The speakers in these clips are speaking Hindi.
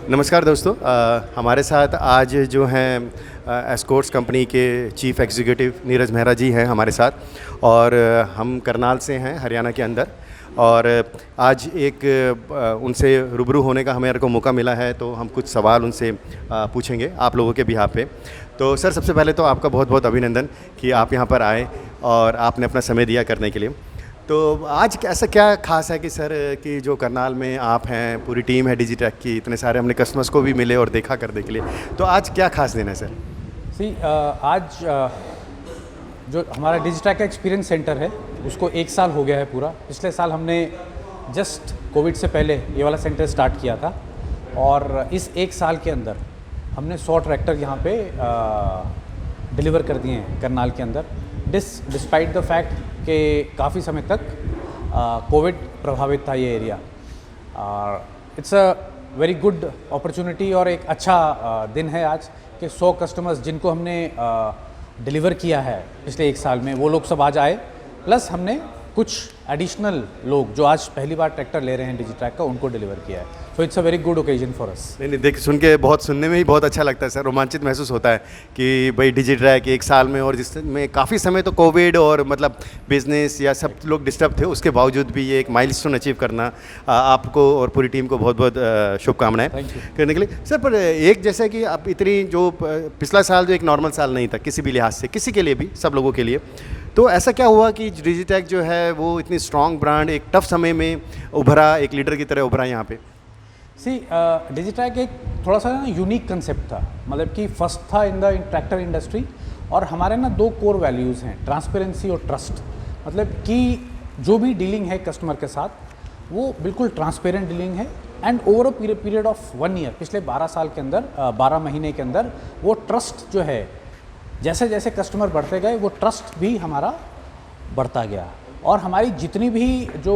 नमस्कार दोस्तों, हमारे साथ आज जो हैं एस्कॉर्ट्स कंपनी के चीफ़ एग्जीक्यूटिव नीरज मेहरा जी हैं हमारे साथ। और हम करनाल से हैं, हरियाणा के अंदर। और आज एक उनसे रूबरू होने का हमें को मौका मिला है, तो हम कुछ सवाल उनसे पूछेंगे आप लोगों के बिहाफ पे। तो सर, सबसे पहले तो आपका बहुत बहुत अभिनंदन कि आप यहाँ पर आए और आपने अपना समय दिया करने के लिए। तो आज ऐसा क्या खास है कि सर कि जो करनाल में आप हैं, पूरी टीम है डिजिटैक की, इतने सारे हमने कस्टमर्स को भी मिले और देखा करने के लिए, तो आज क्या खास दिन है सर? आज जो हमारा डिजिटैक का एक्सपीरियंस सेंटर है उसको 1 साल हो गया है पूरा। पिछले साल हमने जस्ट कोविड से पहले ये वाला सेंटर स्टार्ट किया था और इस 1 साल के अंदर हमने 100 ट्रैक्टर यहाँ पे डिलीवर कर दिए हैं करनाल के अंदर। डिस्पाइट द फैक्ट कि काफ़ी समय तक कोविड प्रभावित था ये area. It's a very good opportunity और एक अच्छा दिन है आज कि 100 कस्टमर्स जिनको हमने डिलीवर किया है पिछले 1 साल में, वो लोग सब आज आए। प्लस हमने कुछ एडिशनल लोग जो आज पहली बार ट्रैक्टर ले रहे हैं डिजिटैक का, उनको डिलीवर किया है। So it's a very good occasion for us. नहीं, देख सुनने में ही बहुत अच्छा लगता है सर, रोमांचित महसूस होता है कि भाई डिजिटैक 1 साल में, और जिसमें काफ़ी समय तो कोविड और मतलब बिजनेस या सब लोग डिस्टर्ब थे, उसके बावजूद भी ये एक माइलस्टोन अचीव करना, आपको और पूरी टीम को बहुत बहुत शुभकामनाएं करने के लिए सर। पर एक जैसा कि आप इतनी जो पिछला साल जो एक नॉर्मल साल नहीं था किसी भी लिहाज से, किसी के लिए भी, सब लोगों के लिए, तो ऐसा क्या हुआ कि डिजिटैक जो है वो इतनी स्ट्रॉन्ग ब्रांड एक टफ समय में उभरा, एक लीडर की तरह उभरा यहाँ पे? डिजिटैक एक थोड़ा सा ना यूनिक कंसेप्ट था, मतलब कि फर्स्ट था इन द ट्रैक्टर इंडस्ट्री। और हमारे ना 2 कोर वैल्यूज़ हैं, ट्रांसपेरेंसी और ट्रस्ट। मतलब कि जो भी डीलिंग है कस्टमर के साथ वो बिल्कुल ट्रांसपेरेंट डीलिंग है। And over a period of 1 year, पिछले 12 साल के अंदर, 12 महीने के अंदर वो ट्रस्ट जो है, जैसे जैसे कस्टमर बढ़ते गए वो ट्रस्ट भी हमारा बढ़ता गया। और हमारी जितनी भी जो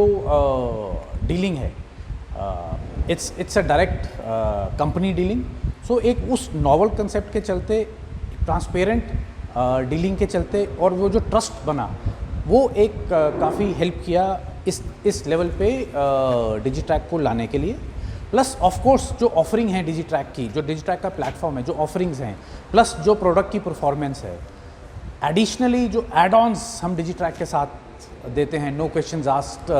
डीलिंग है, it's a direct company dealing. So एक उस नॉवल कंसेप्ट के चलते, ट्रांसपेरेंट डीलिंग के चलते, और वो जो ट्रस्ट बना वो एक काफ़ी हेल्प किया इस लेवल पे डिजिटैक को लाने के लिए। प्लस ऑफ कोर्स जो ऑफरिंग है डिजिटैक की, जो डिजिटैक का प्लेटफॉर्म है, जो ऑफरिंग्स हैं, प्लस जो प्रोडक्ट की परफॉर्मेंस है, एडिशनली जो एड ऑन्स हम डिजिटैक के साथ देते हैं, no questions asked,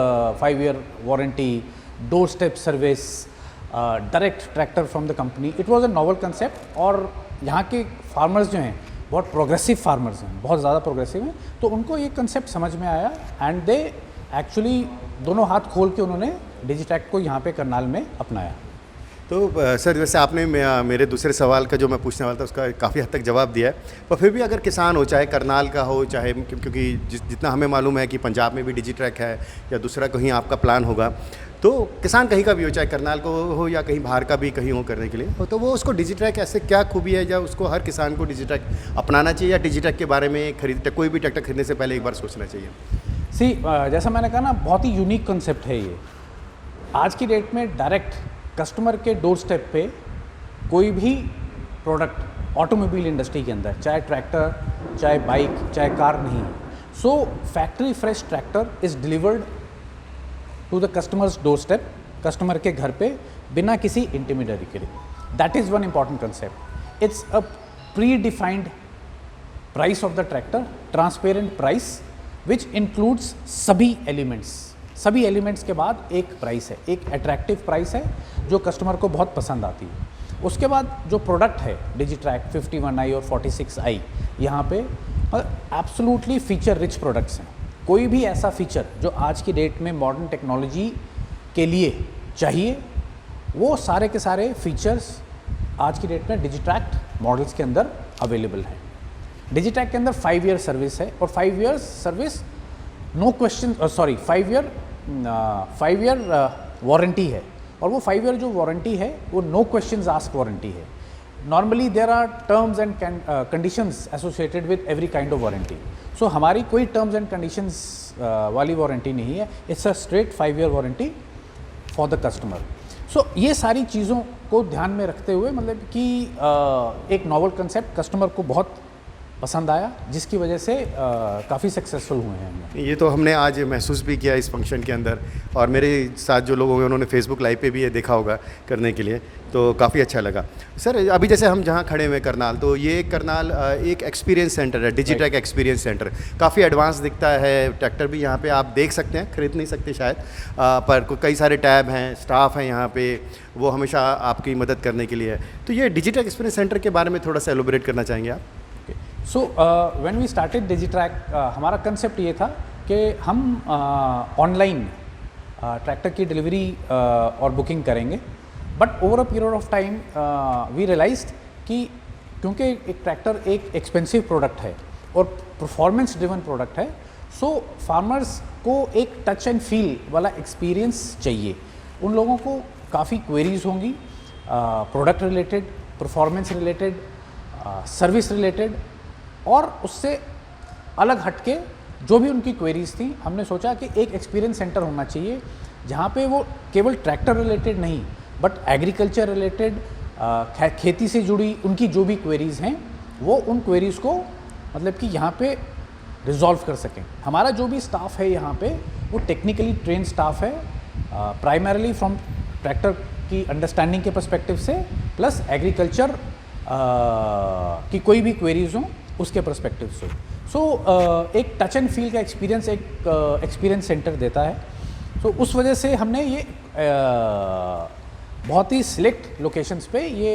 5 year warranty, doorstep service, direct tractor from the company. It was a novel concept. और यहाँ के फार्मर्स जो हैं बहुत प्रोग्रेसिव फार्मर्स हैं, बहुत ज़्यादा प्रोग्रेसिव हैं, तो उनको ये कंसेप्ट समझ में आया एंड दे एक्चुअली दोनों हाथ खोल के उन्होंने डिजिटैक को यहाँ पे करनाल में अपनाया। तो सर, वैसे आपने मेरे दूसरे सवाल का जो मैं पूछने वाला था उसका काफ़ी हद तक जवाब दिया है। पर फिर भी अगर किसान हो, चाहे करनाल का हो, चाहे, क्योंकि जितना हमें मालूम है कि पंजाब में भी डिजिटैक है या दूसरा कहीं आपका प्लान होगा, तो किसान कहीं का भी हो, चाहे करनाल को हो या कहीं बाहर का भी कहीं हो करने के लिए हो, तो वो उसको डिजिटैक ऐसे क्या खूबी है या उसको हर किसान को डिजिटैक अपनाना चाहिए, या डिजिटैक के बारे में कोई भी ट्रैक्टर खरीदने से पहले एक बार सोचना चाहिए? जैसा मैंने कहा ना, बहुत ही यूनिक कंसेप्ट है ये। आज की डेट में डायरेक्ट कस्टमर के डोर स्टेप पे कोई भी प्रोडक्ट ऑटोमोबाइल इंडस्ट्री के अंदर, चाहे ट्रैक्टर, चाहे बाइक, चाहे कार, नहीं है। So factory fresh tractor is delivered to the customers doorstep, customer के घर पे, बिना किसी इंटरमीडियरी के लिए। That is one important concept. It's a predefined price of the tractor, transparent price which includes सभी एलिमेंट्स के बाद एक प्राइस है, एक अट्रैक्टिव प्राइस है जो कस्टमर को बहुत पसंद आती है। उसके बाद जो प्रोडक्ट है डिजिटैक 51i और 46i, यहाँ पे एब्सोल्युटली फीचर रिच प्रोडक्ट्स हैं। कोई भी ऐसा फीचर जो आज की डेट में मॉडर्न टेक्नोलॉजी के लिए चाहिए, वो सारे के सारे फीचर्स आज की डेट में डिजिटैक मॉडल्स के अंदर अवेलेबल हैं। डिजिटैक के अंदर 5 ईयर सर्विस है, और 5 year service no question, 5 year warranty है। और वो 5 ईयर जो वारंटी है वो नो क्वेश्चंस आस्क्ड वारंटी है। Normally there are terms and conditions associated with every kind of warranty. So हमारी कोई टर्म्स एंड कंडीशंस वाली वारंटी नहीं है, it's a straight 5 year warranty for the customer. So ये सारी चीज़ों को ध्यान में रखते हुए, मतलब कि एक नॉवल कंसेप्ट कस्टमर को बहुत पसंद आया, जिसकी वजह से काफ़ी सक्सेसफुल हुए हैं हम लोग। ये तो हमने आज महसूस भी किया इस फंक्शन के अंदर, और मेरे साथ जो लोग होंगे उन्होंने फेसबुक लाइव पे भी ये देखा होगा करने के लिए, तो काफ़ी अच्छा लगा। सर अभी जैसे हम जहाँ खड़े हुए करनाल, तो ये करनाल एक एक्सपीरियंस सेंटर है, डिजिटैक एक्सपीरियंस सेंटर, काफ़ी एडवांस दिखता है। ट्रैक्टर भी यहाँ पे आप देख सकते हैं, खरीद नहीं सकते शायद, पर कई सारे टैब हैं, स्टाफ हैं यहाँ पे, वो हमेशा आपकी मदद करने के लिए है। तो ये डिजिटैक एक्सपीरियंस सेंटर के बारे में थोड़ा सा एलोबरेट करना चाहेंगे आप? So when we started Digitrack, हमारा कंसेप्ट ये था कि हम ऑनलाइन ट्रैक्टर की डिलीवरी और बुकिंग करेंगे, but over a period of time we realised कि क्योंकि एक ट्रैक्टर एक एक्सपेंसिव प्रोडक्ट है और परफॉर्मेंस ड्रिवन प्रोडक्ट है, सो फार्मर्स को एक टच एंड फील वाला एक्सपीरियंस चाहिए। उन लोगों को काफ़ी क्वेरीज होंगी product related, performance related, service related, और उससे अलग हटके जो भी उनकी क्वेरीज थी, हमने सोचा कि एक एक्सपीरियंस सेंटर होना चाहिए जहाँ पे वो केवल ट्रैक्टर रिलेटेड नहीं, बट एग्रीकल्चर रिलेटेड, खेती से जुड़ी उनकी जो भी क्वेरीज़ हैं, वो उन क्वेरीज़ को मतलब कि यहाँ पे रिजॉल्व कर सकें। हमारा जो भी स्टाफ है यहाँ पे, वो टेक्निकली ट्रेन स्टाफ है, प्राइमरीली फ्रॉम ट्रैक्टर की अंडरस्टैंडिंग के पर्सपेक्टिव से, प्लस एग्रीकल्चर की कोई भी क्वेरीज हों उसके पर्सपेक्टिव से। सो एक टच एंड फील का एक्सपीरियंस एक एक्सपीरियंस सेंटर देता है। तो उस वजह से हमने ये बहुत ही सिलेक्ट लोकेशंस पे ये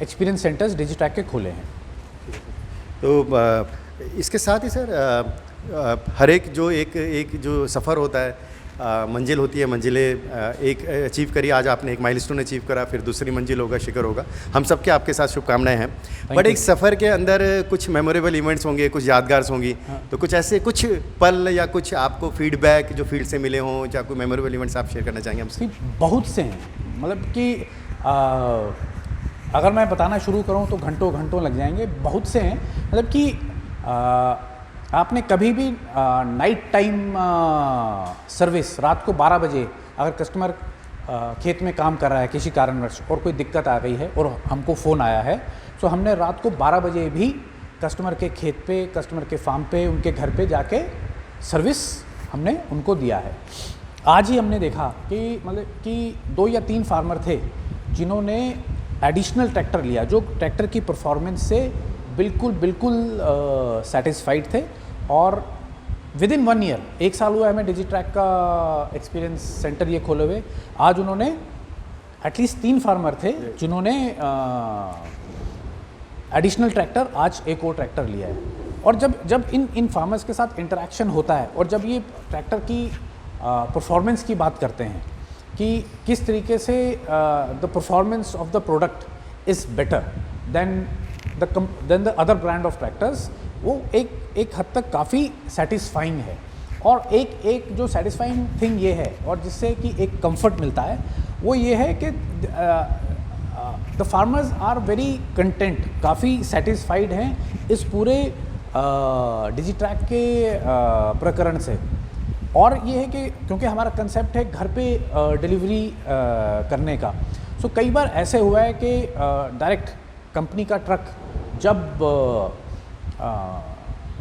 एक्सपीरियंस सेंटर्स डिजिट्रैक के खोले हैं। तो इसके साथ ही सर हर एक जो सफ़र होता है, मंजिल होती है, मंजिलें एक अचीव करी, आज आपने एक माइलस्टोन अचीव करा, फिर दूसरी मंजिल होगा, शिखर होगा, हम सबके आपके साथ शुभकामनाएं हैं। बट एक सफ़र के अंदर कुछ मेमोरेबल इवेंट्स होंगे, कुछ यादगार होंगी, तो कुछ ऐसे कुछ पल या कुछ आपको फीडबैक जो फील्ड से मिले हों, या कोई मेमोरेबल इवेंट्स आप शेयर करना चाहेंगे हमसे? बहुत से हैं, मतलब कि अगर मैं बताना शुरू करूं तो घंटों घंटों लग जाएंगे। बहुत से हैं, मतलब कि आपने कभी भी नाइट टाइम सर्विस, रात को 12 बजे अगर कस्टमर खेत में काम कर रहा है किसी कारणवश और कोई दिक्कत आ गई है और हमको फ़ोन आया है, तो हमने रात को 12 बजे भी कस्टमर के खेत पे, कस्टमर के फार्म पे, उनके घर पे जाके सर्विस हमने उनको दिया है। आज ही हमने देखा कि मतलब कि 2 या 3 फार्मर थे जिन्होंने एडिशनल ट्रैक्टर लिया, जो ट्रैक्टर की परफॉर्मेंस से बिल्कुल सेटिस्फाइड थे, और विद इन 1 ईयर, 1 साल हुआ है हमें डिजिट्रैक का एक्सपीरियंस सेंटर ये खोले हुए। आज उन्होंने एटलीस्ट 3 फार्मर थे जिन्होंने एडिशनल ट्रैक्टर, आज एक और ट्रैक्टर लिया है। और जब इन फार्मर्स के साथ इंटरेक्शन होता है, और जब ये ट्रैक्टर की परफॉर्मेंस की बात करते हैं कि किस तरीके से the performance of the product is better than the other brand of tractors, वो एक हद तक काफ़ी सेटिस्फाइंग है। और एक जो सेटिस्फाइंग थिंग ये है, और जिससे कि एक कंफर्ट मिलता है, वो ये है कि the farmers are very content, काफ़ी सेटिस्फाइड हैं इस पूरे डिजिट्रैक के प्रकरण से। और ये है कि क्योंकि हमारा कंसेप्ट है घर पे डिलीवरी करने का, सो कई बार ऐसे हुआ है कि डायरेक्ट कंपनी का ट्रक जब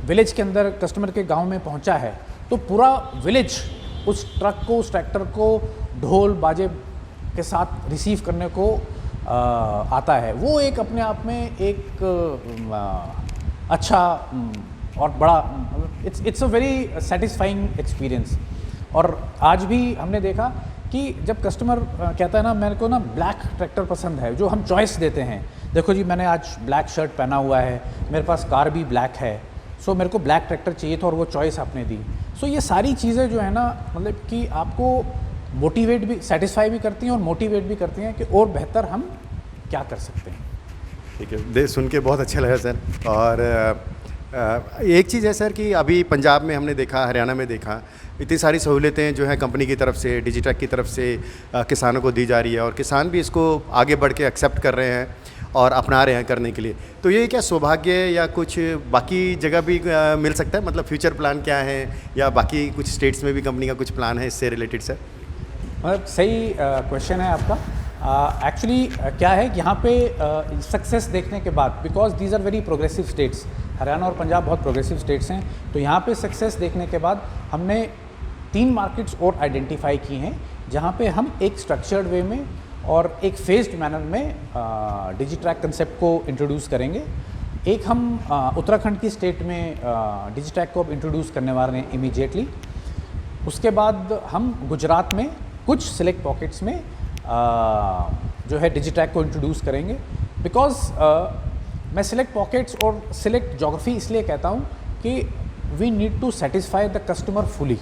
विलेज के अंदर कस्टमर के गांव में पहुंचा है, तो पूरा विलेज उस ट्रक को, उस ट्रैक्टर को ढोल बाजे के साथ रिसीव करने को आता है। वो एक अपने आप में एक अच्छा और बड़ा, it's a very satisfying experience. और आज भी हमने देखा कि जब कस्टमर कहता है ना, मेरे को ना ब्लैक ट्रैक्टर पसंद है, जो हम चॉइस देते हैं, देखो जी मैंने आज ब्लैक शर्ट पहना हुआ है, मेरे पास कार भी ब्लैक है, सो मेरे को ब्लैक ट्रैक्टर चाहिए था, और वो चॉइस आपने दी। सो ये सारी चीज़ें जो है ना, मतलब कि आपको मोटिवेट भी, सेटिस्फाई भी करती हैं और मोटिवेट भी करती हैं कि और बेहतर हम क्या कर सकते हैं। ठीक है, सुन के बहुत अच्छा लगा सर। और एक चीज़ है सर कि अभी पंजाब में हमने देखा, हरियाणा में देखा, इतनी सारी सहूलियतें जो हैं कंपनी की तरफ से, डिजिट्रैक की तरफ से किसानों को दी जा रही है, और किसान भी इसको आगे बढ़ के एक्सेप्ट कर रहे हैं और अपना रहे हैं करने के लिए। तो ये क्या सौभाग्य या कुछ बाकी जगह भी मिल सकता है? मतलब फ्यूचर प्लान क्या है, या बाकी कुछ स्टेट्स में भी कंपनी का कुछ प्लान है इससे रिलेटेड सर? मतलब सही क्वेश्चन है आपका। एक्चुअली क्या है कि यहाँ पे सक्सेस देखने के बाद, because these are very progressive states, Haryana और पंजाब बहुत प्रोग्रेसिव स्टेट्स हैं, तो यहाँ पे सक्सेस देखने के बाद हमने 3 मार्केट्स और आइडेंटिफाई की हैं जहाँ पे हम एक स्ट्रक्चर्ड वे में और एक फेज्ड मैनर में डिजिट्रैक कंसेप्ट को इंट्रोड्यूस करेंगे। एक हम उत्तराखंड की स्टेट में डिजिट्रैक को अब इंट्रोड्यूस करने वाले हैं इमीडिएटली। उसके बाद हम गुजरात में कुछ सिलेक्ट पॉकेट्स में जो है डिजिट्रैक को इंट्रोड्यूस करेंगे। बिकॉज मैं सिलेक्ट पॉकेट्स और सिलेक्ट जोग्राफी इसलिए कहता हूँ कि we need to satisfy the customer fully.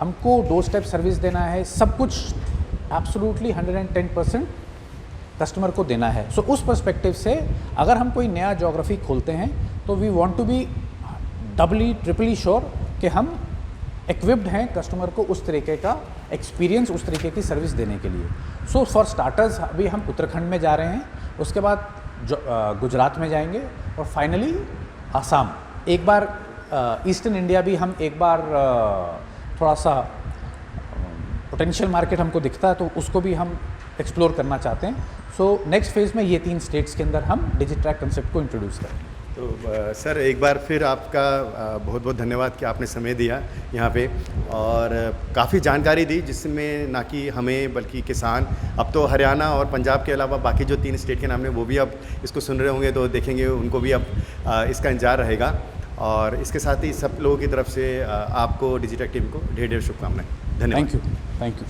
हमको डोर स्टेप सर्विस देना है, सब कुछ एब्सोल्युटली 110% कस्टमर को देना है। सो उस पर्सपेक्टिव से अगर हम कोई नया जोग्राफी खोलते हैं तो we want to be doubly triply sure कि हम इक्विप्ड हैं कस्टमर को उस तरीके का एक्सपीरियंस, उस तरीके की सर्विस देने के लिए। सो फॉर स्टार्टर्स अभी हम उत्तराखंड में जा रहे हैं, उसके बाद गुजरात में जाएंगे और फाइनली आसाम। एक बार ईस्टर्न इंडिया भी हम एक बार थोड़ा सा पोटेंशियल मार्केट हमको दिखता है तो उसको भी हम एक्सप्लोर करना चाहते हैं। सो नेक्स्ट फेज़ में ये 3 स्टेट्स के अंदर हम डिजिट्रैक कंसेप्ट को इंट्रोड्यूस करेंगे। तो सर एक बार फिर आपका बहुत बहुत धन्यवाद कि आपने समय दिया यहाँ पे और काफ़ी जानकारी दी, जिसमें ना कि हमें बल्कि किसान, अब तो हरियाणा और पंजाब के अलावा बाकी जो 3 स्टेट के नाम है वो भी अब इसको सुन रहे होंगे, तो देखेंगे उनको भी अब इसका इंतजार रहेगा। और इसके साथ ही सब लोगों की तरफ से आपको डिजिट्रैक टीम को ढेर ढेर शुभकामनाएं। धन्यवाद। Thank you.